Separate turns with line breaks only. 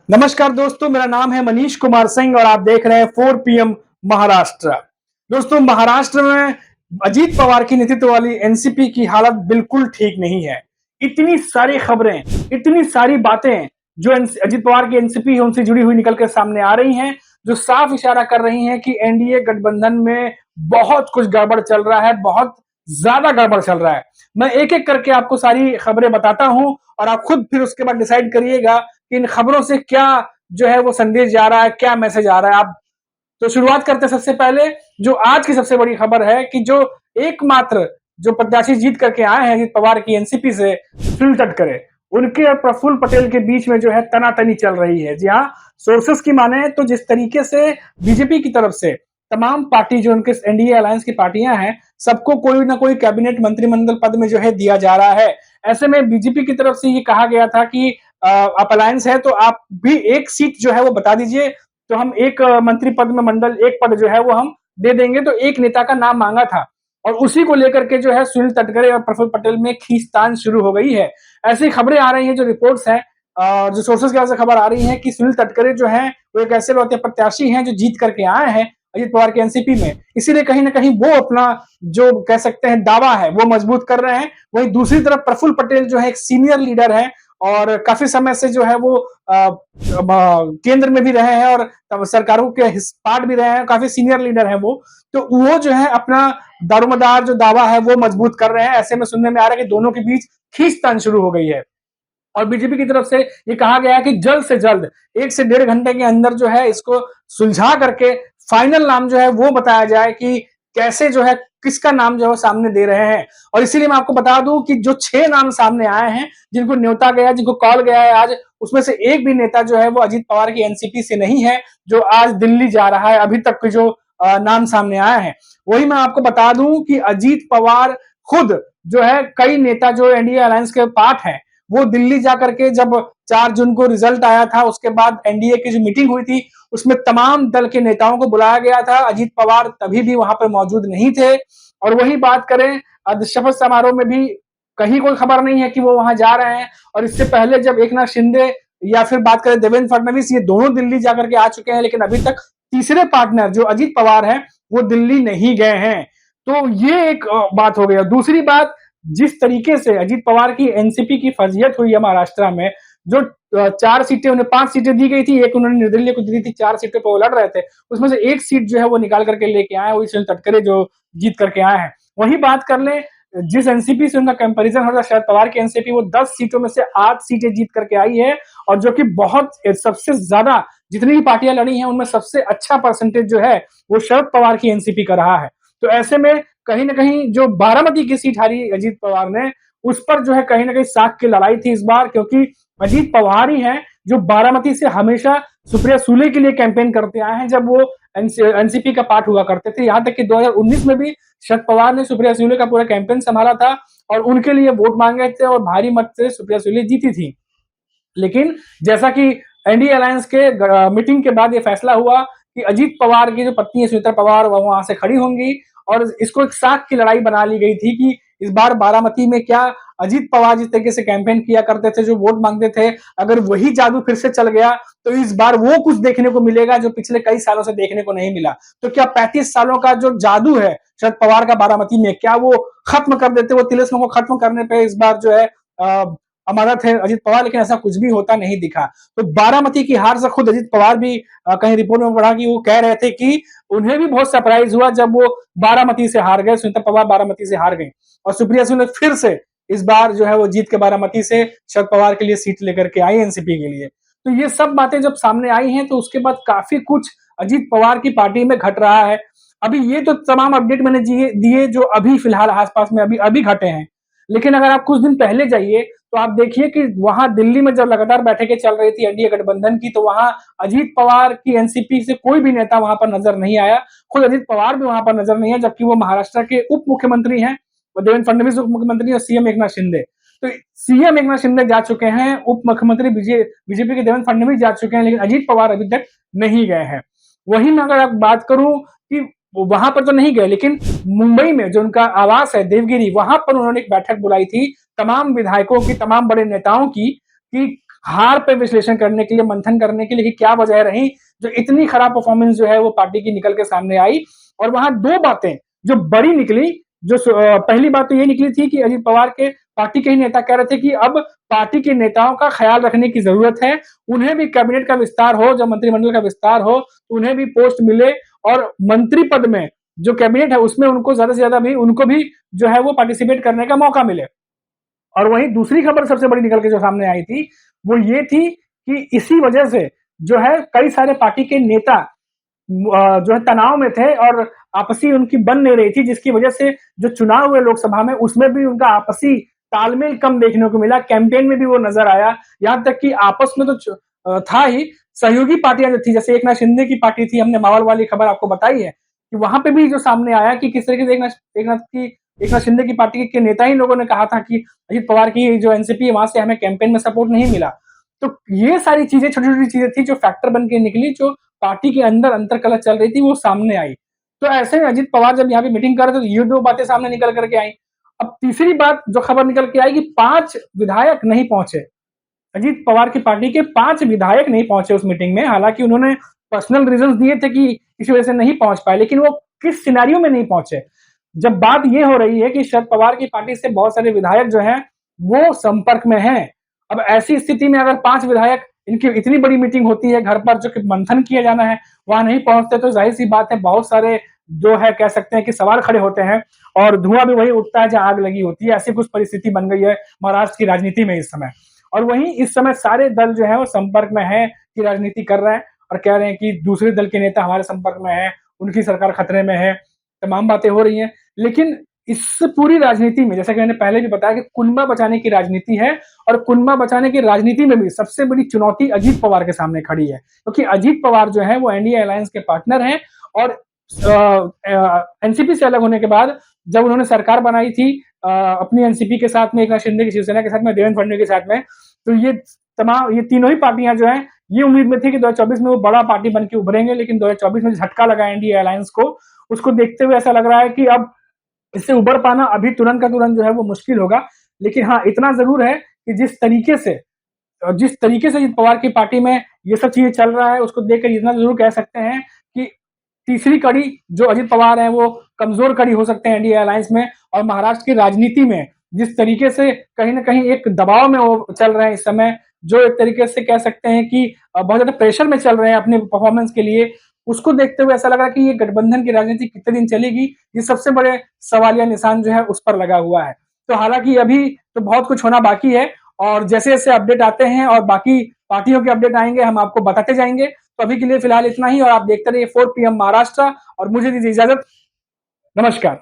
नमस्कार दोस्तों, मेरा नाम है मनीष कुमार सिंह और आप देख रहे हैं 4 पीएम महाराष्ट्र। दोस्तों, महाराष्ट्र में अजीत पवार की नेतृत्व वाली एनसीपी की हालत बिल्कुल ठीक नहीं है। इतनी सारी खबरें, इतनी सारी बातें जो अजीत पवार की एनसीपी है उनसे जुड़ी हुई निकल कर सामने आ रही हैं, जो साफ इशारा कर रही हैं कि एनडीए गठबंधन में बहुत कुछ गड़बड़ चल रहा है, बहुत ज्यादा गड़बड़ चल रहा है। मैं एक-एक करके आपको सारी खबरें बताता हूं और आप खुद फिर उसके बाद डिसाइड करिएगा कि इन खबरों से क्या जो है वो संदेश जा रहा है, क्या मैसेज आ रहा है। आप तो शुरुआत करते हैं सबसे पहले जो आज की सबसे बड़ी खबर है कि जो एकमात्र जो प्रत्याशी जीत करके आए हैं अजीत पवार की एनसीपी से, सुनील तटकरे, उनके और प्रफुल्ल पटेल के बीच में जो है तनातनी चल रही है। जी हाँ, सोर्सेस की माने तो जिस तरीके से बीजेपी की तरफ से तमाम पार्टी जो उनके एनडीए अलायंस की पार्टियां हैं, सबको कोई ना कोई कैबिनेट मंत्रिमंडल पद में जो है दिया जा रहा है। ऐसे में बीजेपी की तरफ से ये कहा गया था कि आप अलायंस है तो आप भी एक सीट जो है वो बता दीजिए, तो हम एक मंत्री पद में मंडल एक पद जो है वो हम दे देंगे। तो एक नेता का नाम मांगा था और उसी को लेकर के जो है सुनील तटकरे और प्रफुल्ल पटेल में खींचतान शुरू हो गई है। ऐसी खबरें आ रही हैं, जो रिपोर्ट्स हैं और जो सोर्सेस की वजह से खबर आ रही है कि सुनील तटकरे जो है वो एक ऐसे लौते प्रत्याशी हैं जो जीत करके आए हैं अजीत पवार के एनसीपी में, इसीलिए कहीं ना कहीं वो अपना जो कह सकते हैं दावा है वो मजबूत कर रहे हैं। वहीं दूसरी तरफ प्रफुल्ल पटेल जो है एक सीनियर लीडर है और काफी समय से जो है वो केंद्र में भी रहे हैं और सरकारों के पार्ट भी रहे हैं, काफी सीनियर लीडर है तो वो जो है अपना दारोमदार जो दावा है वो मजबूत कर रहे हैं। ऐसे में सुनने में आ रहा है कि दोनों के बीच खींचतान शुरू हो गई है और बीजेपी की तरफ से ये कहा गया है कि जल्द से जल्द 1 से 1.5 घंटे के अंदर जो है इसको सुलझा करके फाइनल नाम जो है वो बताया जाए कि कैसे जो है किसका नाम जो है सामने दे रहे हैं। और इसीलिए मैं आपको बता दूं कि जो 6 नाम सामने आए हैं, जिनको न्योता गया, जिनको कॉल गया है आज, उसमें से एक भी नेता जो है वो अजीत पवार की एनसीपी से नहीं है, जो आज दिल्ली जा रहा है। अभी तक के जो नाम सामने आए हैं वही मैं आपको बता दूं कि अजीत पवार खुद जो है कई नेता जो एनडीए अलायंस के पार्ट हैं वो दिल्ली जाकर के जब 4 जून को रिजल्ट आया था उसके बाद एनडीए की जो मीटिंग हुई थी उसमें तमाम दल के नेताओं को बुलाया गया था। अजीत पवार तभी भी वहां पर मौजूद नहीं थे। और वही बात करें शपथ समारोह में भी कहीं कोई खबर नहीं है कि वो वहां जा रहे हैं। और इससे पहले जब एकनाथ शिंदे या फिर बात करें देवेंद्र फडणवीस, ये दोनों दिल्ली जाकर के आ चुके हैं, लेकिन अभी तक तीसरे पार्टनर जो अजीत पवार है वो दिल्ली नहीं गए हैं। तो ये एक बात हो गई। दूसरी बात, जिस तरीके से अजीत पवार की एनसीपी की फर्जियत हुई है महाराष्ट्र में, जो 4 सीटें उन्हें 5 सीटें दी गई थी, एक उन्होंने निर्दलीय को दी थी, 4 सीटें पर वो लड़ रहे थे, उसमें से एक सीट जो है वो निकाल करके लेके आए, वही सुनील तटकरे जो जीत करके आए हैं। वही बात कर ले, जिस एनसीपी से उनका कंपैरिजन हो रहा है शरद पवार की एनसीपी, वो 10 सीटों में से 8 सीटें जीत करके आई है और जो कि बहुत सबसे ज्यादा जितनी भी पार्टियां लड़ी हैं उनमें सबसे अच्छा परसेंटेज जो है वो शरद पवार की एनसीपी का रहा है। तो ऐसे में कहीं ना कहीं जो बारामती की सीट हारी अजीत पवार ने, उस पर जो है कहीं ना कहीं साख की लड़ाई थी इस बार, क्योंकि अजीत पवार ही हैं जो बारामती से हमेशा सुप्रिया सुले के लिए कैंपेन करते आए हैं जब वो एनसीपी का पार्ट हुआ करते थे। यहाँ तक कि 2019 में भी शरद पवार ने सुप्रिया सुले का पूरा कैंपेन संभाला था और उनके लिए वोट मांगे थे और भारी मत से सुप्रिया सुले जीती थी। लेकिन जैसा कि एनडीए अलायंस के मीटिंग के बाद ये फैसला हुआ कि अजीत पवार की जो पत्नी है सुनीता पवार वो वहां से खड़ी होंगी और इसको एक साख की लड़ाई बना ली गई थी कि इस बार बारामती में क्या अजीत पवार जिस तरीके से कैंपेन किया करते थे, जो वोट मांगते थे, अगर वही जादू फिर से चल गया तो इस बार वो कुछ देखने को मिलेगा जो पिछले कई सालों से देखने को नहीं मिला। तो क्या 35 सालों का जो जादू है शरद पवार का बारामती में, क्या वो खत्म कर देते? वो तिलिस्म को खत्म करने पे इस बार जो है अमानत है अजीत पवार, लेकिन ऐसा कुछ भी होता नहीं दिखा। तो बारामती की हार से खुद अजीत पवार भी कहीं रिपोर्ट में पढ़ा कि वो कह रहे थे कि उन्हें भी बहुत सरप्राइज हुआ जब वो बारामती से हार गए, सुनीता पवार बारामती से हार गई और सुप्रिया सुले फिर से इस बार जो है वो जीत के बारामती से शरद पवार के लिए सीट लेकर के आई एनसीपी के लिए। तो ये सब बातें जब सामने आई हैं तो उसके बाद काफी कुछ अजीत पवार की पार्टी में घट रहा है। अभी ये तो तमाम अपडेट मैंने दिए जो अभी फिलहाल आसपास में अभी अभी घटे हैं, लेकिन अगर आप कुछ दिन पहले जाइए तो आप देखिए कि वहां दिल्ली में जब लगातार बैठकें चल रही थी एनडीए गठबंधन की, तो वहां अजीत पवार की एनसीपी से कोई भी नेता वहां पर नजर नहीं आया। खुद अजीत पवार भी वहां पर नजर नहीं है, जबकि वो महाराष्ट्र के उप मुख्यमंत्री हैं, देवेंद्र फडणवीस उप मुख्यमंत्री और सीएम एकनाथ शिंदे। तो सीएम एकनाथ शिंदे जा चुके हैं, उप मुख्यमंत्री बीजेपी के देवेंद्र फडणवीस जा चुके हैं, लेकिन अजीत पवार अभी तक नहीं गए हैं। वहीं मैं अगर आप बात करूं कि वहां पर तो नहीं गए, लेकिन मुंबई में जो उनका आवास है देवगिरी, वहां पर उन्होंने एक बैठक बुलाई थी तमाम विधायकों की, तमाम बड़े नेताओं की, कि हार पे विश्लेषण करने के लिए, मंथन करने के लिए कि क्या वजह रही जो इतनी खराब परफॉर्मेंस जो है वो पार्टी की निकल के सामने आई। और वहां दो बातें जो बड़ी निकली, जो पहली बात तो ये निकली थी कि अजीत पवार के पार्टी के ही नेता कह रहे थे कि अब पार्टी के नेताओं का ख्याल रखने की जरूरत है, उन्हें भी कैबिनेट का विस्तार हो, जब मंत्रिमंडल का विस्तार हो तो उन्हें भी पोस्ट मिले और मंत्री पद में जो कैबिनेट है उसमें उनको ज्यादा से ज्यादा भी उनको भी जो है वो पार्टिसिपेट करने का मौका मिले। और वहीं दूसरी खबर सबसे बड़ी निकल के जो सामने आई थी वो ये थी कि इसी वजह से जो है कई सारे पार्टी के नेता जो है तनाव में थे और आपसी उनकी बन नहीं रही थी, जिसकी वजह से जो चुनाव हुए लोकसभा में उसमें भी उनका आपसी तालमेल कम देखने को मिला। कैंपेन में भी वो नजर आया, यहाँ तक कि आपस में तो था ही, सहयोगी पार्टियां जो थी जैसे एकनाथ शिंदे की पार्टी थी, हमने मावल वाली खबर आपको बताई है कि वहां पे भी जो सामने आया कि किस तरीके से एकनाथ शिंदे की पार्टी के नेता ही लोगों ने कहा था कि अजित पवार की जो एनसीपी है वहां से हमें कैंपेन में सपोर्ट नहीं मिला। तो ये सारी चीजें छोटी छोटी चीजें थी जो फैक्टर बन के निकली, जो पार्टी के अंदर अंतरकलह चल रही थी वो सामने आई। तो ऐसे में अजित पवार जब यहाँ पे मीटिंग कर रहे थे तो ये दो बातें सामने निकल करके आई। अब तीसरी बात जो खबर निकल के आई कि 5 विधायक नहीं पहुंचे, अजीत पवार की पार्टी के 5 विधायक नहीं पहुंचे उस मीटिंग में। हालांकि उन्होंने पर्सनल रीजंस दिए थे कि इसी वजह से नहीं पहुंच पाए, लेकिन वो किस सिनेरियो में नहीं पहुंचे। जब बात ये हो रही है कि शरद पवार की पार्टी से बहुत सारे विधायक जो हैं वो संपर्क में हैं। अब ऐसी स्थिति में अगर 5 विधायक, इनकी इतनी बड़ी मीटिंग होती है घर पर जो कि मंथन किया जाना है, वहां नहीं पहुंचते तो जाहिर सी बात है बहुत सारे जो है कह सकते हैं कि सवाल खड़े होते हैं और धुआं भी वही उठता है जहां आग लगी होती है। ऐसी कुछ परिस्थिति बन गई है महाराष्ट्र की राजनीति में इस समय। और वहीं इस समय सारे दल जो है वो संपर्क में है कि राजनीति कर रहे हैं और कह रहे हैं कि दूसरे दल के नेता हमारे संपर्क में है, उनकी सरकार खतरे में है, तमाम बातें हो रही हैं। लेकिन इस पूरी राजनीति में जैसा कि मैंने पहले भी बताया कि कुनबा बचाने की राजनीति है और कुनबा बचाने की राजनीति में भी सबसे बड़ी चुनौती अजीत पवार के सामने खड़ी है, क्योंकि अजीत पवार जो है वो एनडीए अलायंस के पार्टनर हैं और एनसीपी से अलग होने के बाद जब उन्होंने सरकार बनाई थी अपनी एनसीपी के साथ में, एकनाथ शिंदे की शिवसेना के साथ में, देवेंद्र फडणवीस के साथ में, तो ये तीनों ही पार्टियां जो हैं ये उम्मीद में थी कि 2024 में वो बड़ा पार्टी बन के उभरेंगे, लेकिन 2024 में झटका लगा एनडीए अलायंस को। उसको देखते हुए ऐसा लग रहा है कि अब इससे उबर पाना अभी तुरंत का तुरंत जो है वो मुश्किल होगा। लेकिन हाँ, इतना जरूर है कि जिस तरीके से पवार की पार्टी में ये सब चीजें चल रहा है उसको देखकर इतना जरूर कह सकते हैं कि तीसरी कड़ी जो अजित पवार है वो कमजोर कड़ी हो सकते हैं एनडीए अलायंस में। और महाराष्ट्र की राजनीति में जिस तरीके से कहीं ना कहीं एक दबाव में वो चल रहे हैं इस समय, जो एक तरीके से कह सकते हैं कि बहुत ज्यादा प्रेशर में चल रहे हैं अपने परफॉर्मेंस के लिए, उसको देखते हुए ऐसा लगा कि ये गठबंधन की राजनीति कितने दिन चलेगी, ये सबसे बड़े सवालिया निशान जो है उस पर लगा हुआ है। तो हालांकि अभी तो बहुत कुछ होना बाकी है और जैसे जैसे अपडेट आते हैं और बाकी पार्टियों के अपडेट आएंगे हम आपको बताते जाएंगे। तो अभी के लिए फिलहाल इतना ही और आप देखते रहिए 4 PM महाराष्ट्र और मुझे दीजिए इजाजत। नमस्कार।